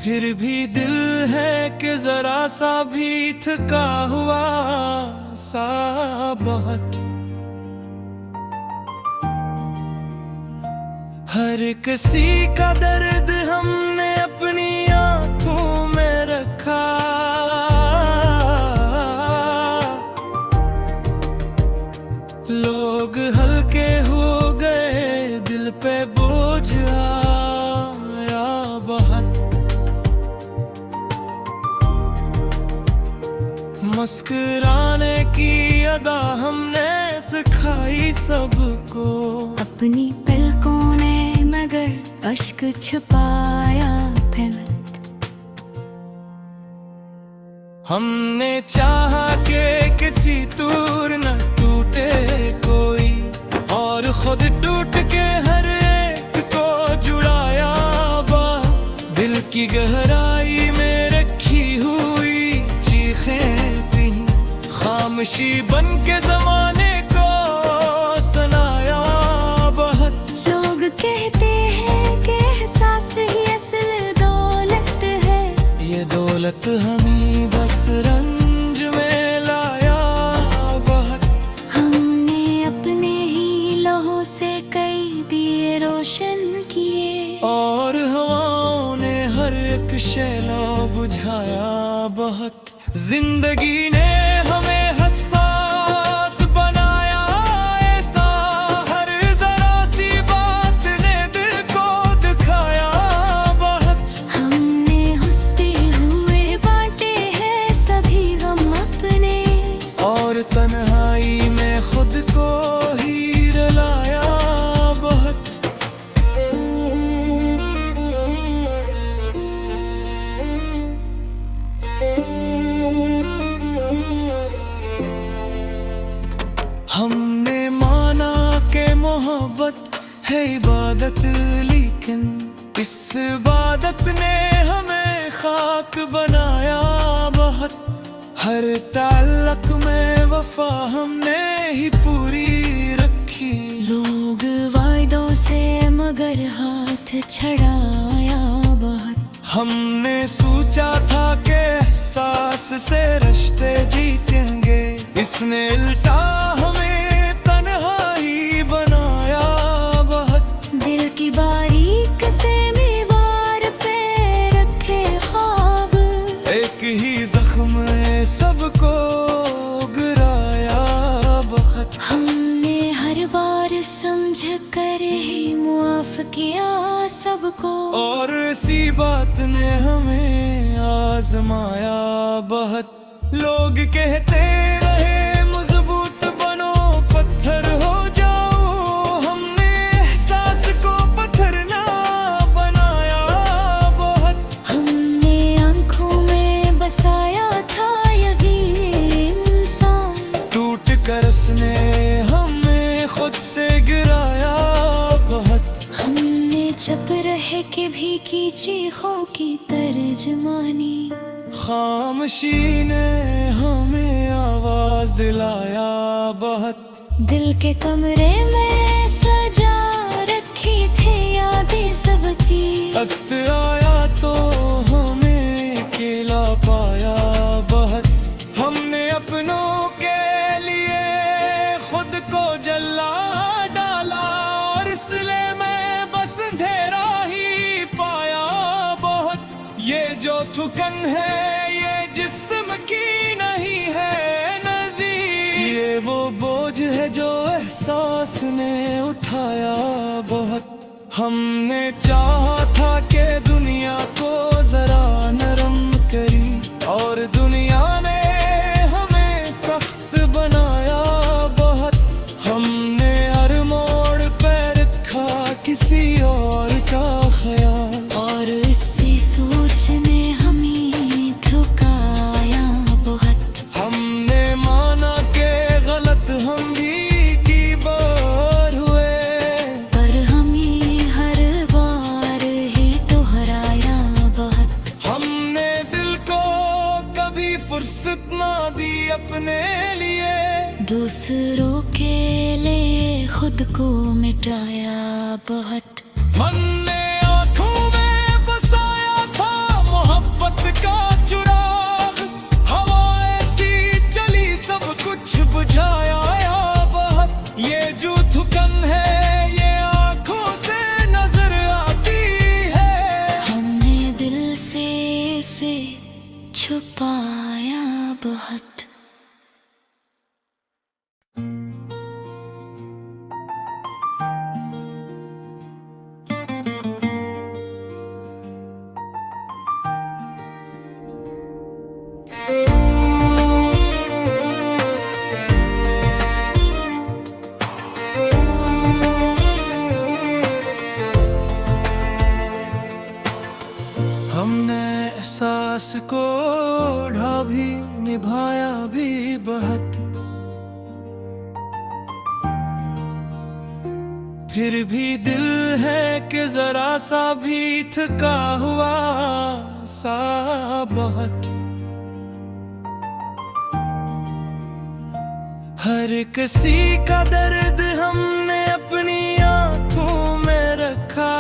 फिर भी दिल है कि जरा सा भी थका हुआ सा बहुत। हर किसी का दर्द हमने अपनी आंखों में रखा, लोग हल्के हो गए, दिल पे बोझ आया बहुत। मुस्कुराने की अदा हमने सिखाई सबको, अपनी पलकों ने मगर अश्क छुपाया फिर। हमने चाहा कि किसी दूर न टूटे कोई, और खुद टूट के हर एक को जुड़ाया दिल की गहराई में रखी हुई चीखें थी, खामोशी बन के जमाने को सुनाया बहुत। लोग कहते हैं कि एहसास ही असल दौलत है, ये दौलत हमें बस रंज में लाया बहुत। हमने अपने ही लहू से कई दिए रोशन किए, और हवाओं ने हर एक शैला बुझाया बहुत। जिंदगी ने हमें हसास बनाया ऐसा, हर जरा सी बात ने दिल को दिखाया बहुत। हमने हंसते हुए बांटे हैं सभी गम अपने, और तन्हाई में खुद को ही रुलाया बहुत। हमने माना कि मोहब्बत है इबादत, लेकिन इस इबादत ने हमें खाक बनाया बहुत। हर ताल्लुक में वफा हमने ही पूरी रखी, लोग वायदों से मगर हाथ छड़ाया बहुत। हमने सोचा था कि एहसास से रिश्ते जीतेंगे, इसने उल्टा हमें तन्हाई बनाया बहुत। दिल की बारीक से दीवार पे रखे ख्वाब, एक ही जख्म ने सबको गिराया बहुत। हमने हर बार समझ कर ही मुआफ किया सबको, और इसी बात ने हमें आजमाया बहुत। लोग कहते रहे मजबूत बनो पत्थर हो जाओ, हमने एहसास को पत्थर ना बनाया बहुत। हमने आंखों में बसाया था यकीन इंसान, टूट कर उसने हमें खुद से गिराया बहुत। हमने चुप रह के भी की चीखों की तर्जमानी, खामोशी ने हमें आवाज दिलाया बहुत। दिल के कमरे में सजा रखी थी यादें सबकी, वक्त आया तो हमें अकेला पाया बहुत। हमने अपनों के लिए खुद को जला डाला, और इसलिए मैं बस अंधेरा ही पाया बहुत। ये जो थुकन है ये जिस्म की नहीं है नज़ीर, ये वो बोझ है जो एहसास ने उठाया बहुत। हमने चाहा था कि दुनिया को जरा नरम करी, और दुनिया ने हमें सख्त बनाया बहुत। हमने हर मोड़ पे रखा किसी और का ख्याल, और इसी सोच ने हमें थकाया बहुत। हमने माना कि गलत हम भी की बार हुए, पर हमें हर बार ही दोहराया बहुत। हमने दिल को कभी फुर्सत ना दी अपने लिए, दूसरों के लिए खुद को मिटाया बहुत। मन ने आँखों में बसाया था बहुत। हमने एहसास को ओढ़ा भी, निभाया भी बहुत, फिर भी दिल है कि जरा सा भी थका हुआ सा बहुत। हर किसी का दर्द हमने अपनी आंखों में रखा,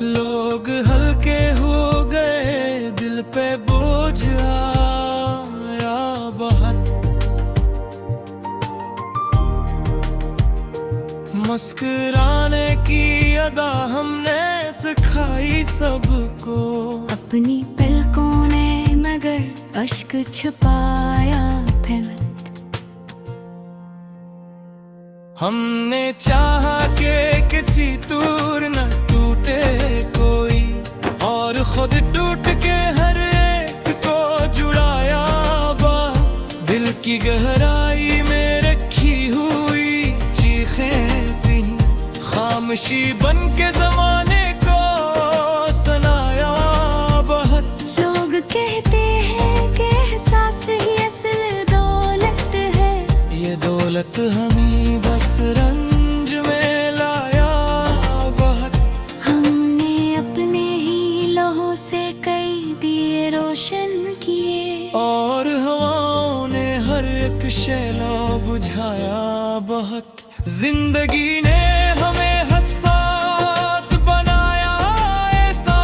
लोग हल्के हो गए, दिल पे बोझ आया बहुत। मुस्कुराने की अदा हमने सिखाई सबको, अपनी पलकों ने मगर अश्क छुपाया फिर। हमने चाहा कि किसी दूर न टूटे कोई, और खुद टूट के हर एक को जुड़ाया बात। दिल की गहराई में रखी हुई चीखें थी, खामोशी बन के जमाने को सुनाया बहुत। लोग कहते हैं कि एहसास ही असल दौलत है, ये दौलत हमें बस रंज में लाया बहुत। हमने अपने ही लहू से कई दिए रोशन किए, और हवाओं ने हर एक शैला बुझाया बहुत। जिंदगी ने हमें हसास बनाया ऐसा,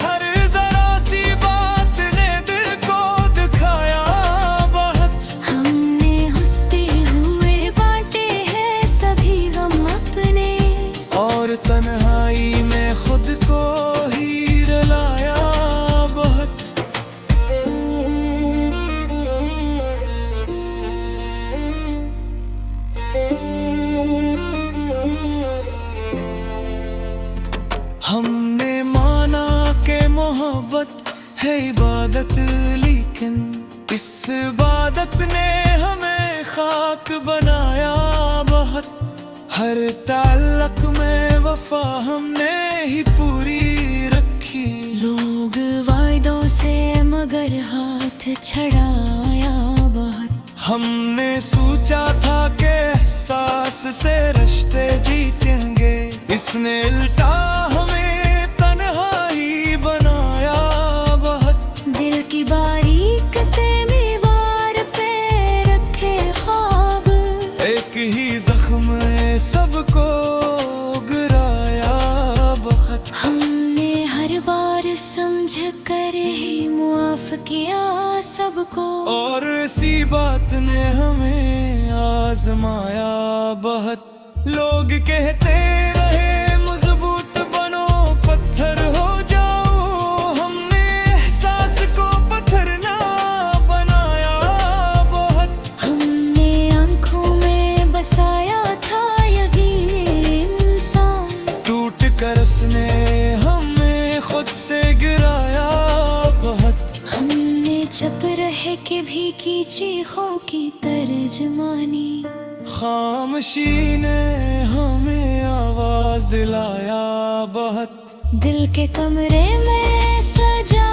हर जरा सी बात ने दिल को दिखाया बहुत। हमने हंसते हुए बांटे हैं सभी गम अपने, और तन्हाई में खुद को ही रुलाया बहुत। हमने माना कि मोहब्बत है इबादत, लेकिन इस इबादत ने हमें खाक बनाया बहुत। हर ताल्लुक में वफा हमने ही पूरी रखी, लोग वायदों से मगर हाथ छड़ाया बहुत। हमने सोचा था कि एहसास से रिश्ते जीतेंगे, इसने उल्टा हमें तन्हाई बनाया बहुत। दिल की बारीक से दीवार पे रखे ख्वाब, एक ही जख्म ने सबको गिराया बहुत। हमने हर बार समझ कर ही मुआफ किया सबको, और इसी बात ने हमें आजमाया बहुत। लोग कहते रहे मजबूत बनो, पत्थर हो जाओ, हमने एहसास को पत्थर ना बनाया बहुत। हमने आंखों में बसाया था यकीन इंसान, टूट कर उसने हमें खुद से गिराया बहुत। हमने चुप रह के भी की चीखों की तर्जमानी, खामोशी ने हमें आवाज दिलाया बहुत। दिल के कमरे में सजा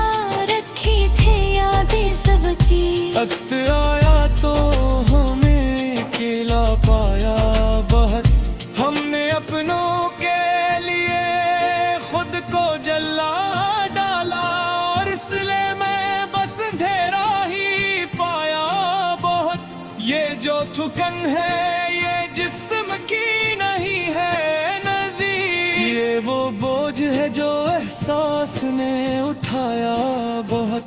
रखी थी यादें सबकी, वक्त आया तो हमें अकेला पाया बहुत। हमने अपनों के लिए खुद को जला डाला, और इसलिए मैं बस अंधेरा ही पाया बहुत। ये जो थकन है ये जिस्म की नहीं है नज़ीर, ये वो बोझ है जो एहसास ने उठाया बहुत।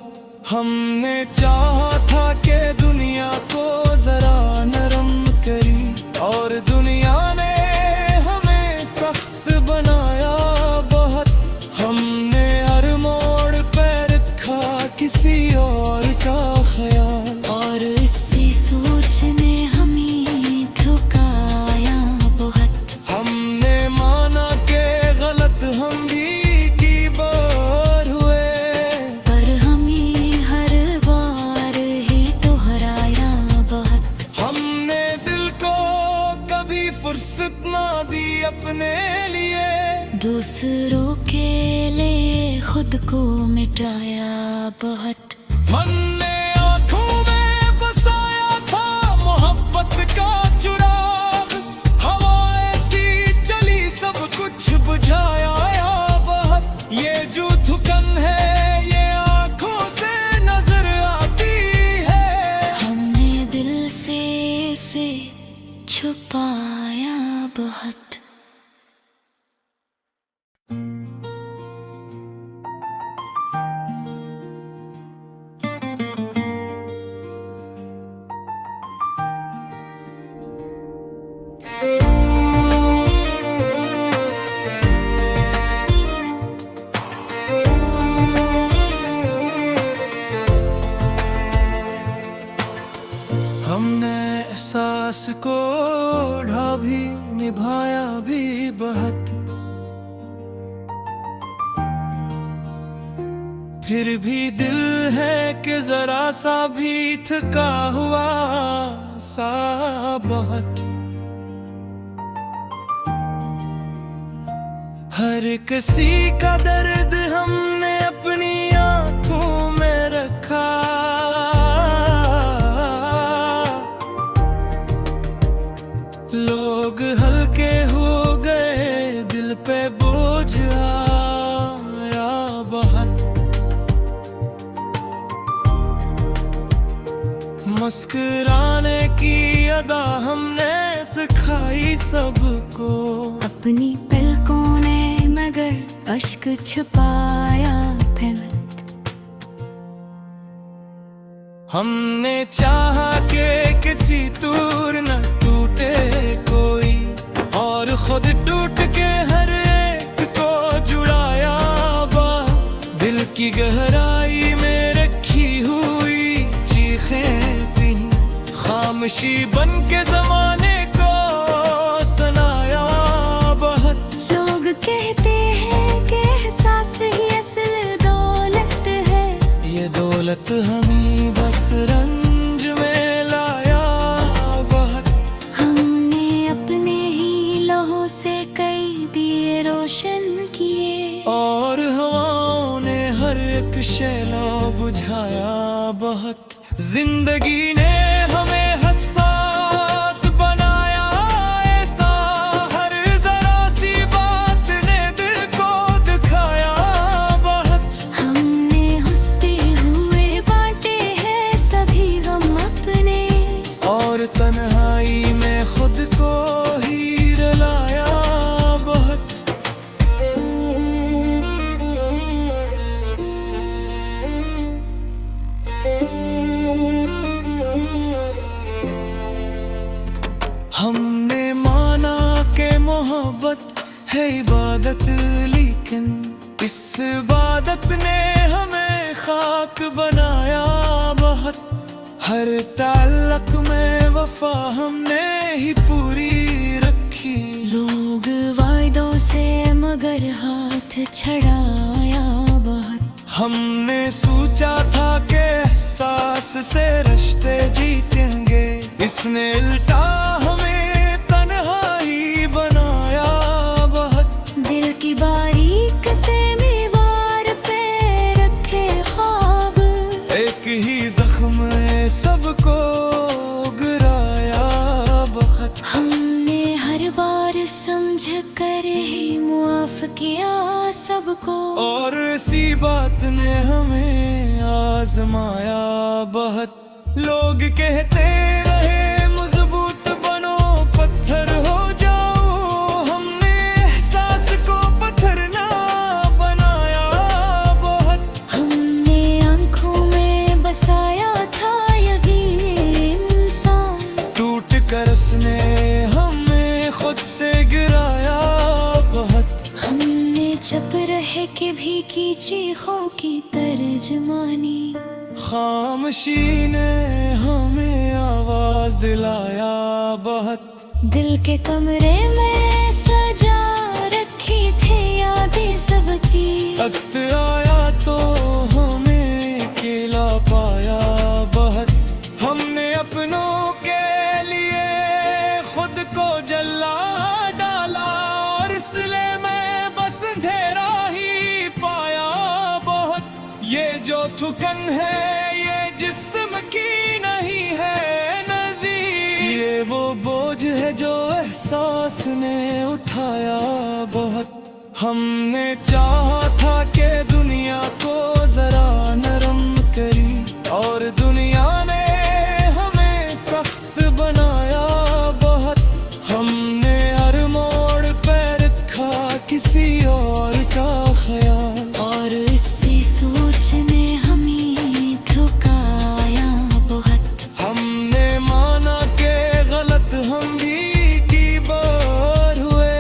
हमने चाहा था कि दुनिया को जरा नरम करी, और दुनिया ने हमें सख्त बनाया बहुत। हमने अरमों फुर्सत ना दी अपने लिए, दूसरों के लिए खुद को मिटाया बहुत। हमने आँखों में बसाया था मोहब्बत का चुराग, हवा ऐसी चली सब कुछ बुझाया बहुत। ये जो थुकन है ये आँखों से नजर आती है, हमने दिल से इसे छुपाया बहुत। हमने एहसास को ओढ़ा भी निभाया भी बहुत, फिर भी दिल है कि जरा सा भी थका हुआ सा बहुत। हर किसी का दर्द हमने अपनी आंखों में रखा, लोग हल्के हो गए दिल पे बोझ आया बहुत। मुस्कुराने की अदा हमने सिखाई सबको, अपनी पलकों ने मगर अश्क छुपाया फिर। हमने चाहा कि किसी दूर न टूटे कोई, और खुद टूट के हर एक को जुड़ाया दिल की गहराई में रखी हुई चीखें थी, खामोशी बन के जमाने को सुनाया बहुत। लोग कहते हैं कि एहसास ही असल दौलत है, ये दौलत हमें बस रंज में लाया बहुत। हमने अपने ही लहू से कई दिए रोशन किए, और हवाओं ने हर एक शैला बुझाया बहुत। जिंदगी ने हमें हसास बनाया ऐसा, हर जरा सी बात ने दिल को दिखाया बहुत। हमने हंसते हुए बांटे हैं सभी गम अपने, और तन्हाई में खुद को ही रुलाया बहुत। हमने माना कि मोहब्बत है इबादत, लेकिन इस इबादत ने हमें खाक बनाया बहुत। हर ताल्लुक में वफा हमने ही पूरी रखी, लोग वायदों से मगर हाथ छड़ाया बहुत। हमने सोचा था कि एहसास से रिश्ते जीतेंगे, इसने उल्टा हमें तन्हाई बनाया बहुत। दिल की बारीक से दीवार पे रखे ख्वाब, एक ही जख्म सबको गिराया बहुत। हमने हर बार समझ कर ही मुआफ किया सबको, और इसी बात ने हमें आजमाया बहुत। लोग कहते रहे मजबूत बनो पत्थर हो जाओ, हमने एहसास को पत्थर ना बनाया बहुत। हमने आंखों में बसाया था यकीन इंसान, टूट कर उसने हमें खुद से गिराया बहुत। हमने चुप रह के भी की चीखों की तर्जमानी, खामोशी ने हमें आवाज दिलाया बहुत। दिल के कमरे में सजा रखी थी यादें सबकी, वक्त आया तो हमें अकेला पाया बहुत। हमने अपनों के लिए खुद को जला धड़कन है ये जिस्म की नहीं है नज़ीर। ये वो बोझ है जो एहसास ने उठाया बहुत। हमने चाहा था कि दुनिया को जरा नरम करी और दुनिया ने हमें सख्त बनाया बहुत। हमने हर मोड़ पर रखा किसी और का ख्याल और इसी सोच ने हमें थकाया बहुत। हमने माना कि गलत हम भी की बार हुए,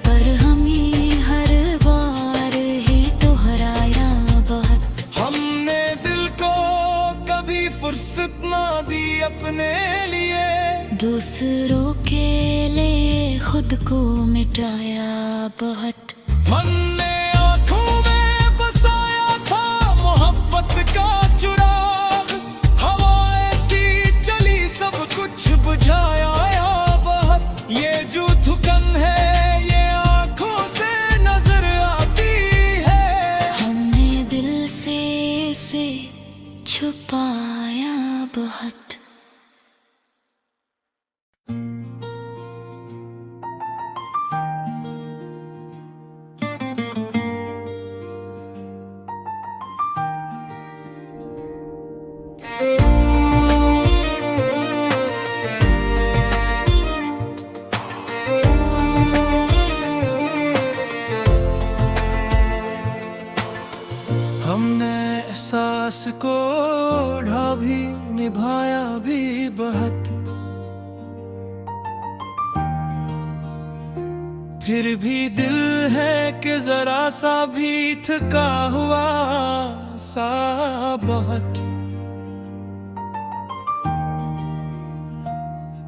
पर हमें हर बार ही दोहराया बहुत। हमने दिल को कभी फुर्सत ना दी अपने लिए, दूसरों के लिए खुद को मिटाया बहुत। मन ने आँखों में बसाया था मोहब्बत का चुराग, हवा ऐसी चली सब कुछ बुझाया बहुत। ये जो थकन है ये आँखों से नजर आती है, हमने दिल से इसे छुपाया बहुत। हमने एहसास को ओढ़ा भी निभाया भी बहुत, फिर भी दिल है कि जरा सा भी थका हुआ सा बहुत।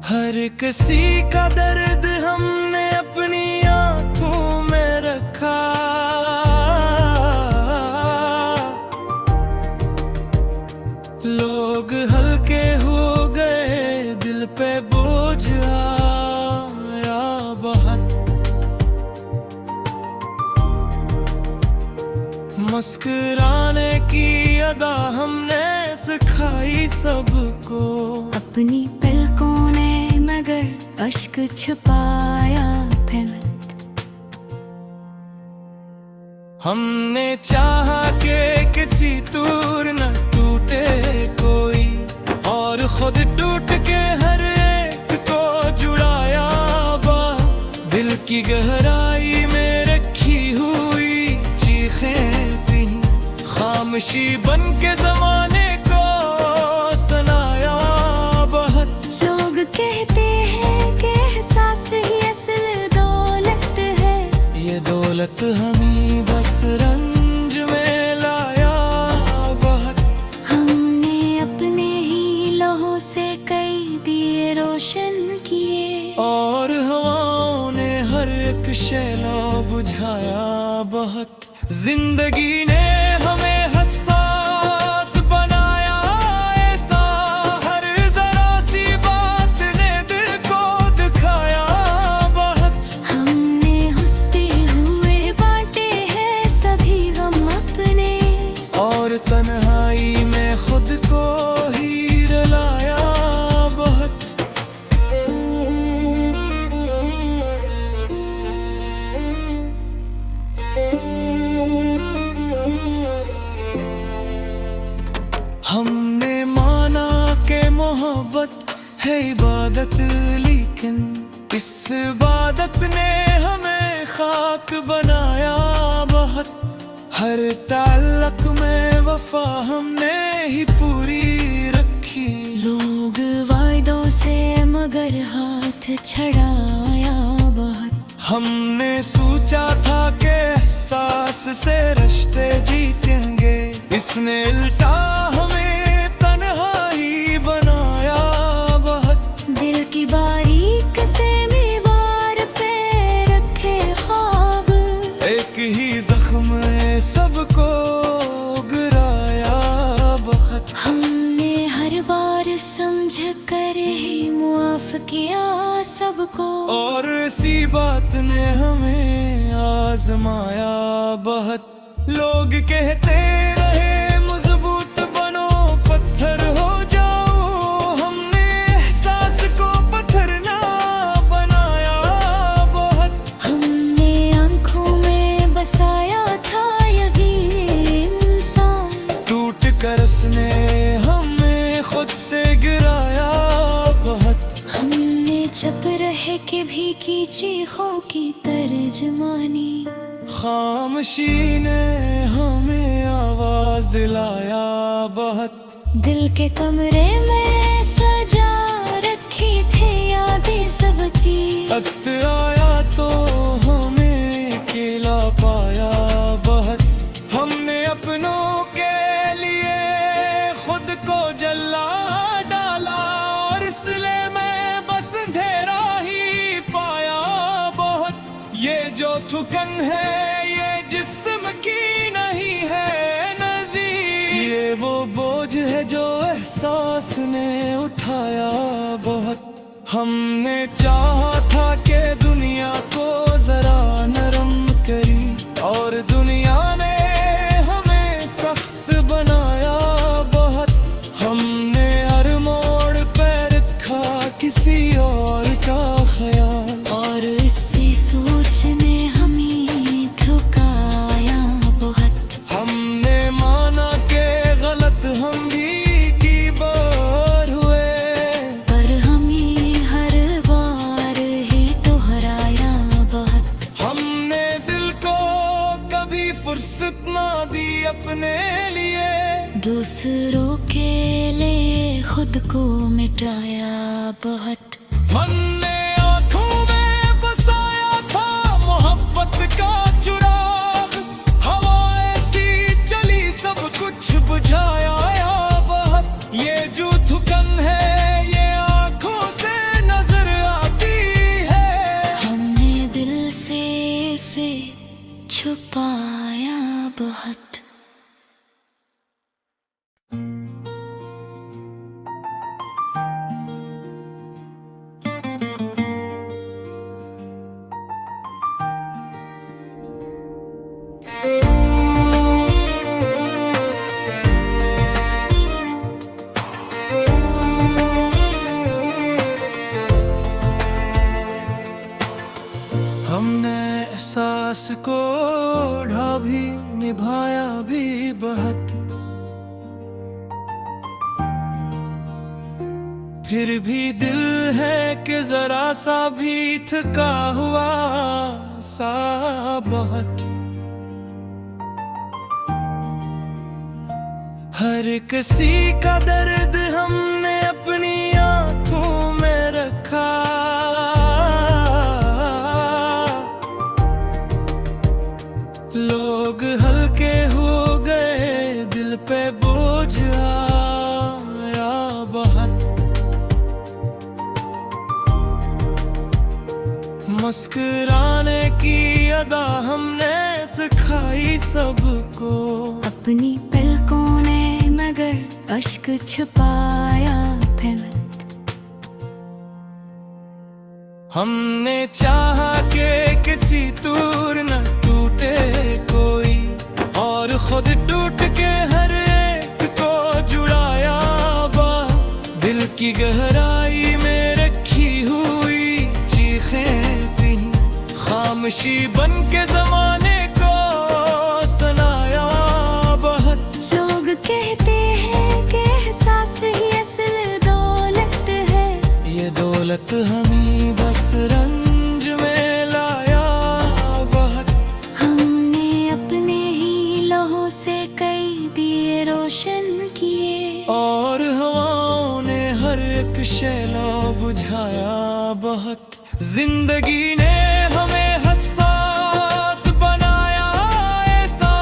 हर किसी का दर्द हमने अपनी आंखों में रखा, लोग हल्के हो गए दिल पे बोझ आया बहुत। मुस्कुराने की अदा हमने सिखाई सबको, अपनी पलकों ने मगर अश्क छुपाया फिर। हमने चाहा कि किसी दूर न टूटे कोई, और खुद टूट के हर एक को जुड़ाया दिल की गहराई में रखी हुई चीखें थी, खामोशी बन के जमाने को सुनाया बहुत। लोग कहते हैं कि एहसास ही असल दौलत है, ये दौलत हमें बस रंज में लाया बहुत। हमने अपने ही लहू से कई दिए रोशन किए, और हवाओं ने हर एक शैला बुझाया बहुत। जिंदगी ने हमें हसास बनाया ऐसा, हर जरा सी बात ने दिल को दिखाया बहुत। हमने हंसते हुए बांटे हैं सभी गम अपने, और तन्हाई में खुद को ही रुलाया बहुत। हमने माना कि मोहब्बत है इबादत, लेकिन इस इबादत ने हमें खाक बनाया बहुत। हर ताल्लुक में वफा हमने ही पूरी रखी, लोग वायदों से मगर हाथ छड़ाया बहुत। हमने सोचा था कि एहसास से रिश्ते जीतेंगे, इसने उल्टा हमें तन्हाई बनाया बहुत। दिल की बारीक से दीवार पे रखे ख्वाब, एक ही जख्म सबको गिराया बहुत। हमने हर बार समझ कर ही मुआफ किया सबको, और इसी बात ने हमें आजमाया बहुत। लोग कहते रहे मजबूत सभी की चीखों की तर्जमानी। खामोशी ने हमें आवाज दिलाया बहुत। दिल के कमरे में सजा रखी थी यादें सबकी। वक्त आया तो हमें अकेला पाया बहुत। हमने अपनों के लिए खुद को जला डाला और इसलिए मैं बस अंधेरा ही पाया बहुत। ये जो थकन है ये जिस्म की नहीं है नज़ीर। ये वो बोझ है जो एहसास ने उठाया बहुत। हमने चाहा था कि दुनिया को जरा नरम करी और दुनिया ने हमें सख्त बनाया बहुत। हमने हर मोड़ पे रखा किसी और का ख्याल और इसी सोच ने हमें थकाया बहुत। हमने माना कि गलत हम भी की बार हुए, पर हमें हर बार ही दोहराया बहुत। हमने दिल को कभी फुर्सत ना दी अपने लिए। दूसरों के लिए खुद को मिटाया बहुत। हमने आँखों में बसाया था मोहब्बत का चुराग। हवा ऐसी चली सब कुछ बुझाया बहुत। ये जो थकन है ये आँखों से नजर आती है। हमने दिल से इसे छुपाया बहुत। हमने एहसास को ओढ़ा भी निभाया भी बहुत। फिर भी दिल है कि जरा सा भी थका हुआ सा बहुत। हर किसी का दर्द हमने अपनी आंखों में रखा। लोग हल्के हो गए दिल पे बोझ आया बहुत। मुस्कुराने की अदा हमने सिखाई सबको। अपनी पलकों ने मगर अश्क छुपाया फिर। हमने चाहा कि किसी दूर न टूटे कोई और खुद टूट के हर एक को जुड़ाया दिल की गहराई में रखी हुई चीखें थी। खामोशी बन के जमाने को सुनाया बहुत। लोग कहते हैं कि एहसास ही असल दौलत है। ये दौलत हमें बस रंज में लाया बहुत। हमने अपने ही लहू से कई दिए रोशन किए और हवाओं ने हर एक शैला बुझाया बहुत। जिंदगी ने हमें हसास बनाया ऐसा।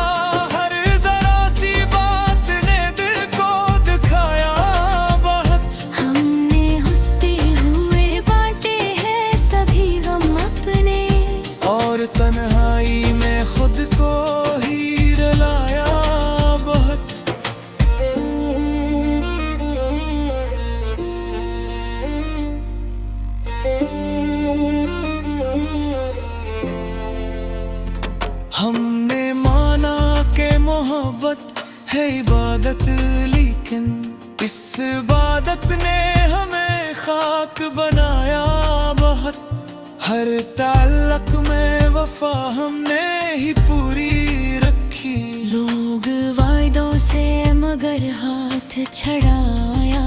हर जरा सी बात ने दिल को दिखाया बहुत। हमने हंसते हुए बांटे हैं सभी गम अपने और तन्हाई में खुद को ही रुलाया बहुत। हमने माना कि मोहब्बत है इबादत, लेकिन इस इबादत ने हमें खाक बनाया बहुत। हर ताल्लुक में वफा हमने ही पूरी रखी। लोग वायदों से मगर हाथ छड़ाया